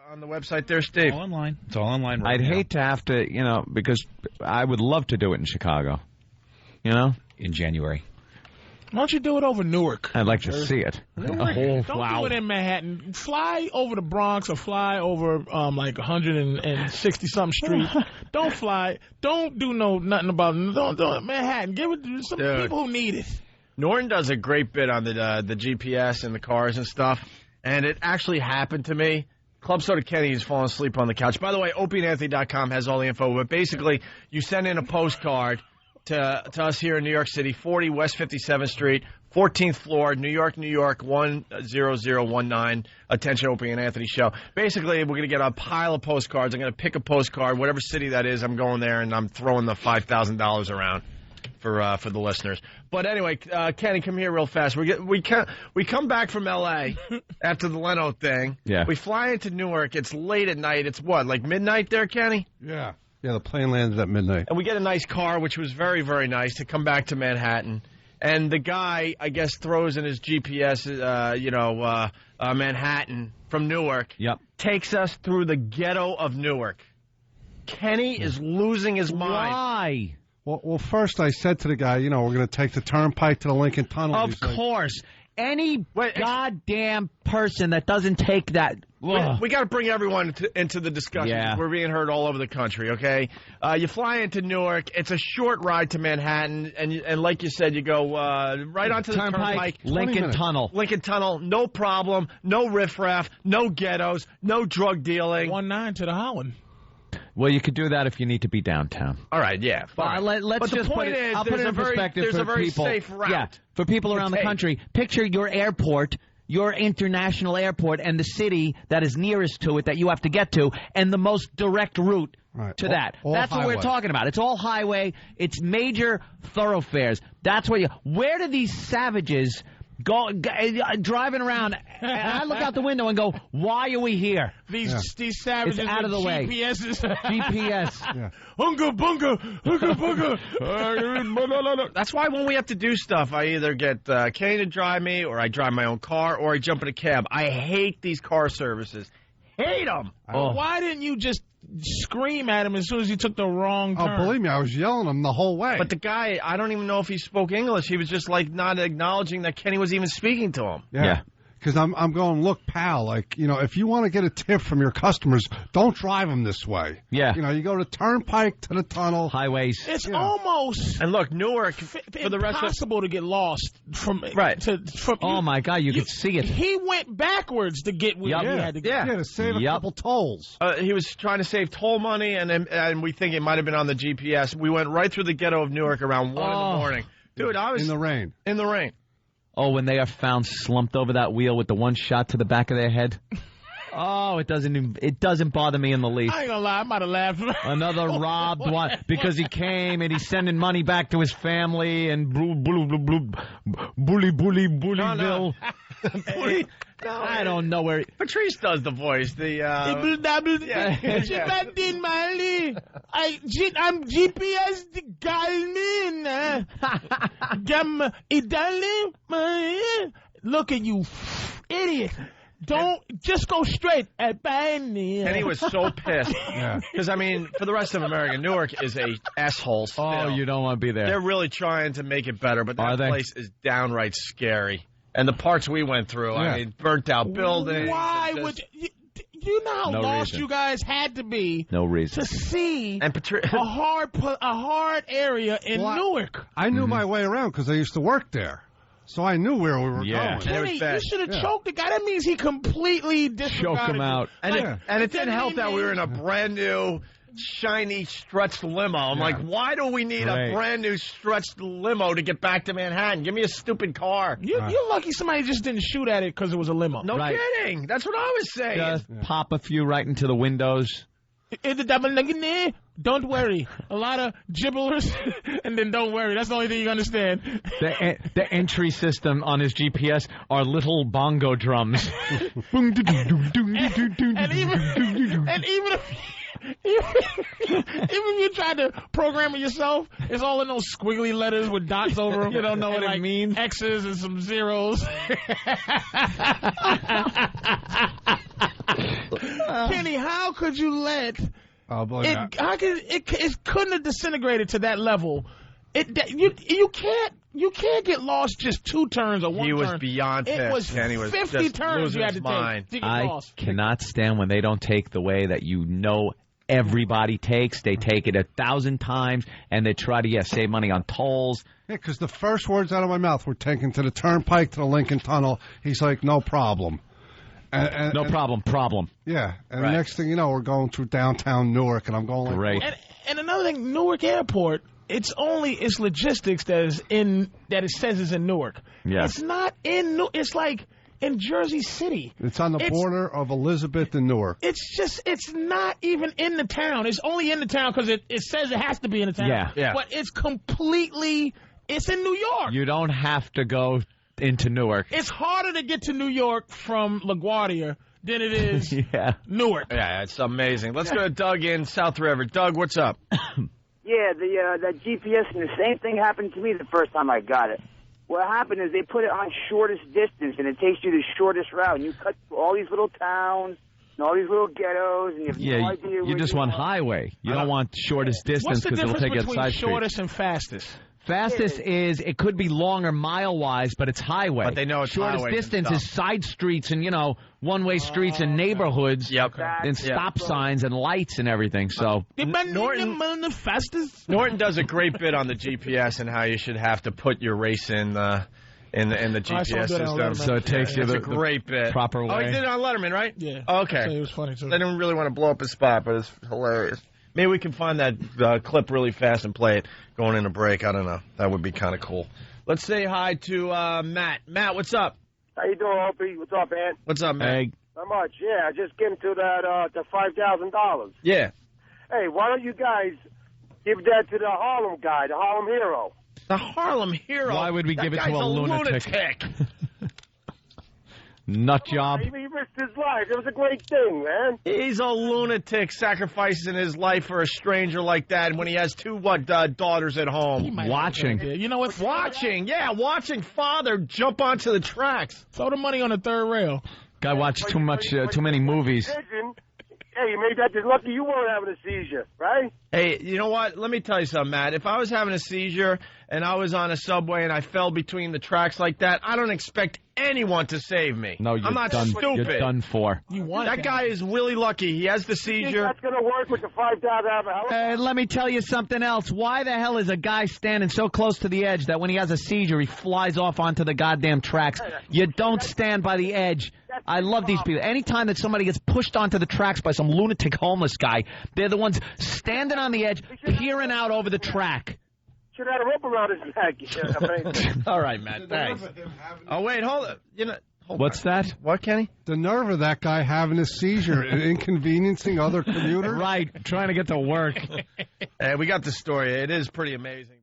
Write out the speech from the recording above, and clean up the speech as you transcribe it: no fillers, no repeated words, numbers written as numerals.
on the website there, Steve? All online. It's all online right I'd now. hate to have to, because I would love to do it in Chicago. In January. Why don't you do it over Newark? I'd like to see it. Don't do it in Manhattan. Fly over the Bronx or fly over like 160-something Street. Don't fly. Don't do nothing about it. Don't Manhattan. Give it to some people who need it. Norton does a great bit on the GPS and the cars and stuff, and it actually happened to me. Club Soda Kenny is falling asleep on the couch. By the way, OpieandAnthony.com has all the info, but basically you send in a postcard to us here in New York City, 40 West 57th Street, 14th floor, New York, 10019. Attention, Opie and Anthony show. Basically, we're going to get a pile of postcards. I'm going to pick a postcard, whatever city that is. I'm going there, and I'm throwing the $5,000 around for the listeners. But anyway, Kenny, come here real fast. We come back from L.A. after the Leno thing. Yeah. We fly into Newark. It's late at night. It's what, like midnight there, Kenny? Yeah. Yeah, the plane landed at midnight. And we get a nice car, which was very, very nice, to come back to Manhattan. And the guy, I guess, throws in his GPS, Manhattan from Newark. Yep. Takes us through the ghetto of Newark. Kenny is losing his mind. Why? Well, first I said to the guy, we're going to take the turnpike to the Lincoln Tunnel. Of course. Any goddamn person that doesn't take that. We got to bring everyone into the discussion. Yeah. We're being heard all over the country, okay? You fly into Newark. It's a short ride to Manhattan. And like you said, you go right onto the turnpike. Lincoln Tunnel. Lincoln Tunnel, no problem. No riffraff, no ghettos, no drug dealing. 19 to the Holland. Well, you could do that if you need to be downtown. All right, yeah. Let's but just the point put it. is, I'll put it in perspective there's for a very people. safe route. Yeah, for people around the country. Picture your airport, your international airport, and the city that is nearest to it that you have to get to, and the most direct route to that. That's what we're talking about. It's all highway. It's major thoroughfares. That's where where do these savages go driving around? And I look out the window and go, why are we here? These savages it's out of the way. GPSs. GPS. Yeah. Hunga bunga, hunga bunga. That's why when we have to do stuff, I either get Kenny to drive me, or I drive my own car, or I jump in a cab. I hate these car services. Hate them. Why didn't you just scream at him as soon as you took the wrong turn? Oh, believe me, I was yelling him the whole way. But the guy, I don't even know if he spoke English. He was just like not acknowledging that Kenny was even speaking to him. Yeah. Because I'm going, look, pal, if you want to get a tip from your customers, don't drive them this way. Yeah. You go to turnpike to the tunnel. Highways. It's almost and look, Newark for the rest of impossible to get lost from Oh my God, you could see it. He went backwards to get where he had to get. Yeah, to save a couple tolls. He was trying to save toll money, and we think it might have been on the GPS. We went right through the ghetto of Newark around 1 in the morning. Dude, I was in the rain. In the rain. Oh, when they are found slumped over that wheel with the one shot to the back of their head. Oh, it doesn't bother me in the least. I ain't gonna lie, I might have laughed. Another robbed one because he came and he's sending money back to his family and bullyville. I don't know where. Patrice does the voice. I'm GPS Look at you, idiot. Don't just go straight at Benny. And he was so pissed. Because, for the rest of America, Newark is a asshole still. Oh, you don't want to be there. They're really trying to make it better, but that place is downright scary. And the parts we went through, burnt out buildings. Why would you know how lost you guys had to be? No reason. To see a hard area in Newark. I knew my way around because I used to work there. So I knew where we were going. Kenny, you should have choked the guy. That means he completely disregarded Choke him out. And it didn't help that we were in a brand new, shiny, stretched limo. I'm like, why do we need a brand new, stretched limo to get back to Manhattan? Give me a stupid car. You're lucky somebody just didn't shoot at it because it was a limo. No kidding. That's what I was saying. Just pop a few right into the windows. Don't worry. A lot of gibblers, and then don't worry. That's the only thing you understand. The entry system on his GPS are little bongo drums. and even Even if you tried to program it yourself, it's all in those squiggly letters with dots over them. You don't know what it means. X's and some zeros. Kenny, how could you let it couldn't have disintegrated to that level? You can't get lost just 2 turns or 1 turn. He was beyond pissed. It was Kenny was 50 turns you had to take to get lost. I cannot stand when they don't take the way that everybody takes. They take it 1,000 times, and they try to save money on tolls. Yeah, because the first words out of my mouth were taken to the Turnpike, to the Lincoln Tunnel. He's like, no problem. No problem. Yeah, and the next thing you know, we're going through downtown Newark, and I'm going like... Great. And another thing, Newark Airport, it's logistics that it says is in Newark. Yeah. It's not in Newark. It's like in Jersey City. It's on the border of Elizabeth and Newark. It's not even in the town. It's only in the town because it says it has to be in the town. Yeah. But it's in New York. You don't have to go into Newark. It's harder to get to New York from LaGuardia than it is Newark. Yeah, it's amazing. Let's go to Doug in South River. Doug, what's up? Yeah, that GPS, and the same thing happened to me the first time I got it. What happened is they put it on shortest distance, and it takes you the shortest route. And you cut through all these little towns and all these little ghettos, and you have no idea where you just want highway. You don't want shortest distance because it'll take you outside. What's the difference between shortest and fastest? Fastest is it could be longer mile-wise, but it's highway. But they know it's shortest distance is side streets and one-way streets and neighborhoods. Yep. And stop signs and lights and everything. So Norton does a great bit on the GPS and how you should have to put your race in the GPS system. So it takes you the great bit. Proper way. Oh, he did it on Letterman, right? Yeah. Okay. So it was funny too. I didn't really want to blow up his spot, but it's hilarious. Maybe we can find that clip really fast and play it going in a break. I don't know. That would be kind of cool. Let's say hi to Matt. Matt, what's up? How you doing, Opie? What's up, man? What's up, Matt? Hey. Not much. Yeah, I just came to that the $5,000. Yeah. Hey, why don't you guys give that to the Harlem guy, the Harlem hero? The Harlem hero? Why would we give it to a lunatic? Nut job. He risked his life. It was a great thing, man. He's a lunatic sacrificing his life for a stranger like that when he has 2 daughters at home. Watching. You know what? Watching father jump onto the tracks. Throw the money on the third rail. Guy watched too many movies. Hey, you made that lucky you weren't having a seizure, right? Hey, you know what? Let me tell you something, Matt. If I was having a seizure and I was on a subway and I fell between the tracks like that, I don't expect anyone to save me. No, I'm not done. stupid. You're done for. That guy is really lucky. He has the seizure. You think that's going to work with the $5,000? Let me tell you something else. Why the hell is a guy standing so close to the edge that when he has a seizure, he flies off onto the goddamn tracks? You don't stand by the edge. I love these people. Anytime that somebody gets pushed onto the tracks by some lunatic homeless guy, they're the ones standing on the edge, peering out over the track. Should have had a rope around his neck. All right, Matt. Thanks. Oh, wait, hold it. What's that? What, Kenny? The nerve of that guy having a seizure and inconveniencing other commuters. Right, trying to get to work. We got the story. It is pretty amazing.